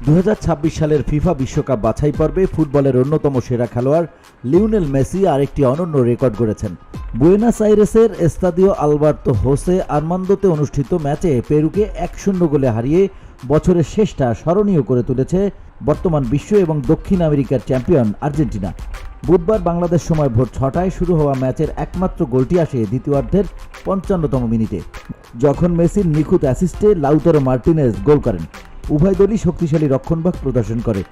2026 সালের ফিফা বিশ্বকাপ বাছাই পর্বে ফুটবলের অন্যতম সেরা খেলোয়াড় লিওনেল মেসি আরেকটি অনন্য রেকর্ড গড়েছেন। বুয়েনোস আইরেসের এস্তাদিও আলবার্তো হোসে আর্মান্দোতে অনুষ্ঠিত ম্যাচে পেরুকে 1-0 গোলে হারিয়ে বছরের শেষটা স্মরণীয় করে তুলেছে বর্তমান বিশ্ব এবং দক্ষিণ আমেরিকার চ্যাম্পিয়ন আর্জেন্টিনা। বুধবার বাংলাদেশ সময় ভোর 6টায় শুরু হওয়া ম্যাচের একমাত্র গোলটি আসে দ্বিতীয়ার্ধের 55তম মিনিটে, যখন মেসির নিখুঁত অ্যাসিস্টে লাউতারো মার্টিনেজ গোল করেন। উভয় দলই শক্তিশালী রক্ষণভাগ প্রদর্শন করে,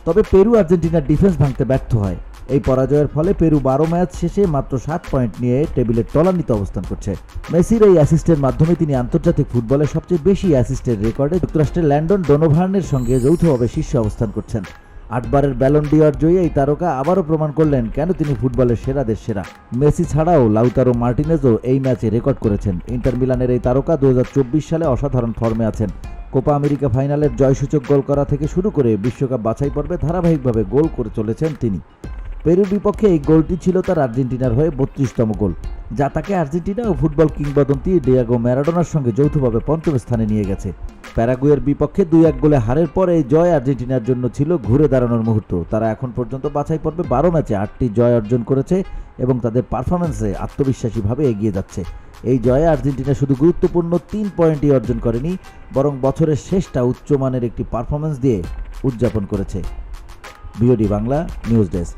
তবে পেরু আর্জেন্টিনার ডিফেন্স ভাঙতে ব্যর্থ হয়। এই পরাজয়ের ফলে পেরু 12 ম্যাচ শেষে মাত্র 7 পয়েন্ট নিয়ে টেবিলের তলানিতে অবস্থান করছে। মেসির এই অ্যাসিস্টের মাধ্যমে তিনি আন্তর্জাতিক ফুটবলে সবচেয়ে বেশি অ্যাসিস্টের রেকর্ডে যুক্তরাষ্ট্রের ল্যান্ডন ডোনোভানের সঙ্গে যৌথভাবে শীর্ষে অবস্থান করছেন। 8 বারের ব্যালন ডি'অর জয়ী এই তারকা আবারও প্রমাণ করলেন কেন তিনি ফুটবলের সেরাদের সেরা। মেসি ছাড়াও লাউতারো মার্টিনেজও এই ম্যাচে রেকর্ড করেছেন। ইন্টার মিলানের এই তারকা 2024 সালে অসাধারণ ফর্মে আছেন। কোপা আমেরিকা ফাইনালের জয়সূচক গোল করা থেকে শুরু করে বিশ্বকাপ বাছাই পর্বে ধারাবাহিকভাবে গোল করে চলেছেন তিনি। পেরুর বিপক্ষে এই গোলটি ছিল তার আর্জেন্টিনার হয়ে 32তম গোল, যা তাকে আর্জেন্টিনা ও ফুটবল কিংবদন্তি ডিয়েগো ম্যারাডোনার সঙ্গে যৌথভাবে 5ম স্থানে নিয়ে গেছে। প্যারাগুয়ের বিপক্ষে 2-1 গোলে হারের পর এই জয় আর্জেন্টিনার জন্য ছিল ঘুরে দাঁড়ানোর মুহূর্ত। তারা এখন পর্যন্ত বাছাই পর্বে 12 ম্যাচে 8টি জয় অর্জন করেছে এবং তাদের পারফরম্যান্সে আত্মবিশ্বাসীভাবে এগিয়ে যাচ্ছে। এই জয়ে আর্জেন্টিনা শুধু গুরুত্বপূর্ণ 3 পয়েন্টই অর্জন করেনি, বরং বছরের শেষটা উচ্চমানের একটি পারফরম্যান্স দিয়ে উদযাপন করেছে। BOD Bangla news desk.